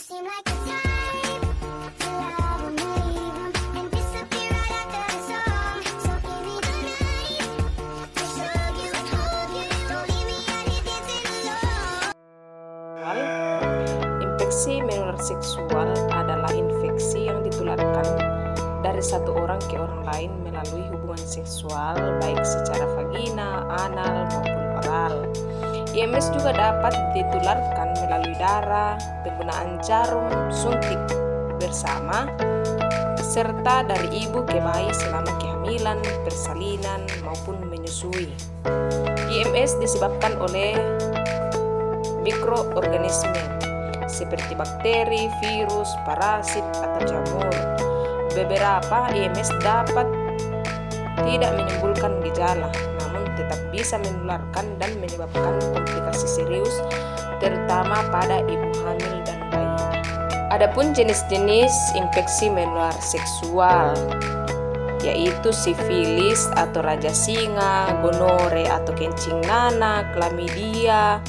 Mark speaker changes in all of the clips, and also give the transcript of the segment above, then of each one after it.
Speaker 1: seem like the type to love 'em, leave 'em, and disappear right after the song. So give me the night to show you and hold you. Don't leave me out here dancing alone.
Speaker 2: Infeksi menular seksual adalah infeksi yang ditularkan dari satu orang ke orang lain melalui hubungan seksual baik secara vagina, anal maupun oral. IMS juga dapat ditularkan melalui darah, penggunaan jarum suntik bersama, serta dari ibu ke bayi selama kehamilan, persalinan maupun menyusui. IMS disebabkan oleh mikroorganisme seperti bakteri, virus, parasit, atau jamur. Beberapa IMS dapat tidak menimbulkan gejala, namun tetap bisa menularkan dan menyebabkan komplikasi serius, terutama pada ibu hamil dan bayi. Adapun jenis-jenis infeksi menular seksual yaitu sifilis atau raja singa, gonore atau kencing nanah, klamidia,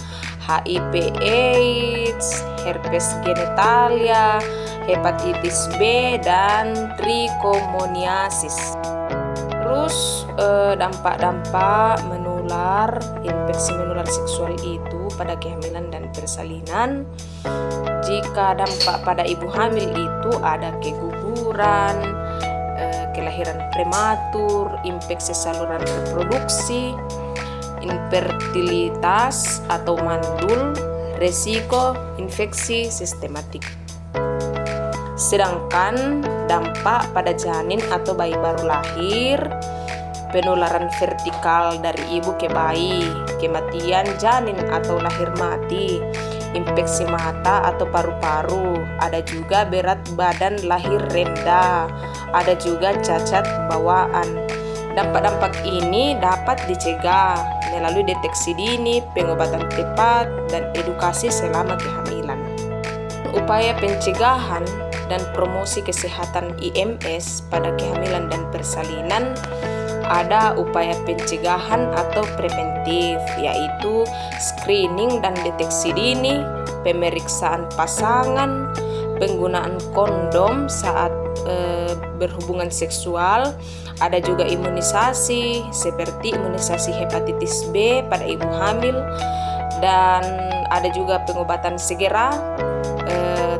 Speaker 2: HIV/AIDS, herpes genitalia, hepatitis B, dan trichomoniasis. Terus dampak-dampak menular infeksi menular seksual itu pada kehamilan dan persalinan. Jika dampak pada ibu hamil itu ada keguguran, kelahiran prematur, infeksi saluran reproduksi, infertilitas atau mandul, resiko infeksi sistematik. Sedangkan dampak pada janin atau bayi baru lahir, penularan vertikal dari ibu ke bayi, kematian janin atau lahir mati, infeksi mata atau paru-paru, ada juga berat badan lahir rendah, ada juga cacat bawaan. Dampak-dampak ini dapat dicegah melalui deteksi dini, pengobatan tepat, dan edukasi selama kehamilan. Upaya pencegahan dan promosi kesehatan IMS pada kehamilan dan persalinan ada upaya pencegahan atau preventif, yaitu screening dan deteksi dini, pemeriksaan pasangan, penggunaan kondom saat berhubungan seksual, ada juga imunisasi seperti imunisasi hepatitis B pada ibu hamil, dan ada juga pengobatan segera,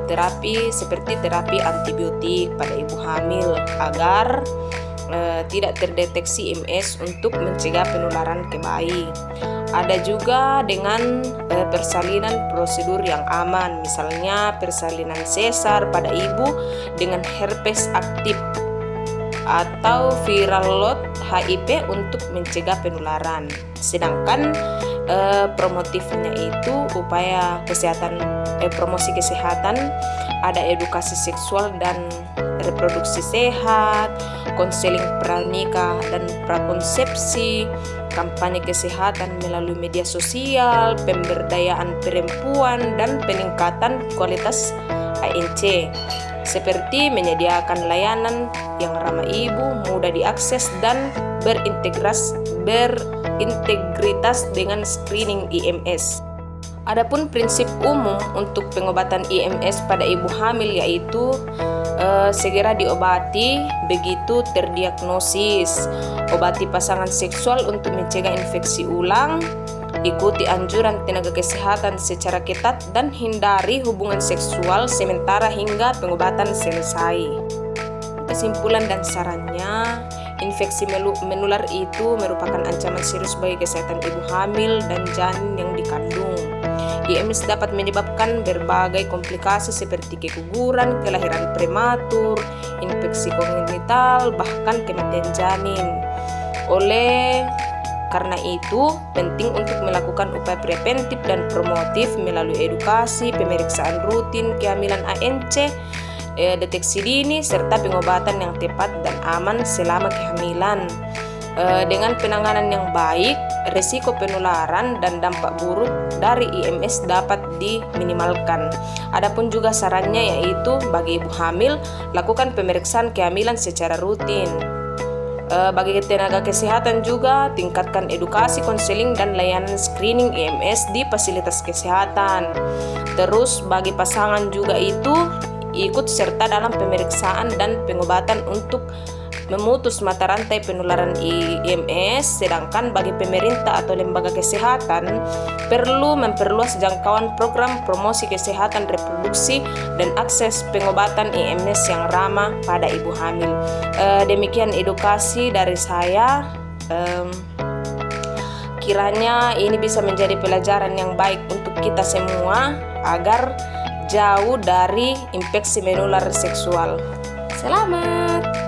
Speaker 2: terapi seperti terapi antibiotik pada ibu hamil agar tidak terdeteksi IMS untuk mencegah penularan ke bayi. Ada juga dengan persalinan prosedur yang aman, misalnya persalinan sesar pada ibu dengan herpes aktif atau viral load HIV untuk mencegah penularan. Sedangkan promotifnya itu upaya kesehatan, promosi kesehatan, ada edukasi seksual dan reproduksi sehat, konseling pranikah dan prakonsepsi, kampanye kesehatan melalui media sosial, pemberdayaan perempuan, dan peningkatan kualitas ANC, seperti menyediakan layanan yang ramah ibu, mudah diakses, dan berintegritas dengan screening IMS. Adapun prinsip umum untuk pengobatan IMS pada ibu hamil yaitu segera diobati begitu terdiagnosis, obati pasangan seksual untuk mencegah infeksi ulang, ikuti anjuran tenaga kesehatan secara ketat, dan hindari hubungan seksual sementara hingga pengobatan selesai. Kesimpulan dan sarannya, infeksi menular itu merupakan ancaman serius bagi kesehatan ibu hamil dan janin yang dikandung. IMS dapat menyebabkan berbagai komplikasi seperti keguguran, kelahiran prematur, infeksi kongenital, bahkan kematian janin. Oleh karena itu, penting untuk melakukan upaya preventif dan promotif melalui edukasi, pemeriksaan rutin kehamilan ANC, deteksi dini, serta pengobatan yang tepat dan aman selama kehamilan. Dengan penanganan yang baik, risiko penularan dan dampak buruk dari IMS dapat diminimalkan. Adapun juga sarannya yaitu bagi ibu hamil, lakukan pemeriksaan kehamilan secara rutin. Bagi tenaga kesehatan juga, tingkatkan edukasi konseling dan layanan screening IMS di fasilitas kesehatan. Terus bagi pasangan juga itu ikut serta dalam pemeriksaan dan pengobatan untuk memutus mata rantai penularan IMS, sedangkan bagi pemerintah atau lembaga kesehatan perlu memperluas jangkauan program promosi kesehatan reproduksi dan akses pengobatan IMS yang ramah pada ibu hamil. Demikian edukasi dari saya. Kiranya ini bisa menjadi pelajaran yang baik untuk kita semua agar jauh dari infeksi menular seksual. Selamat!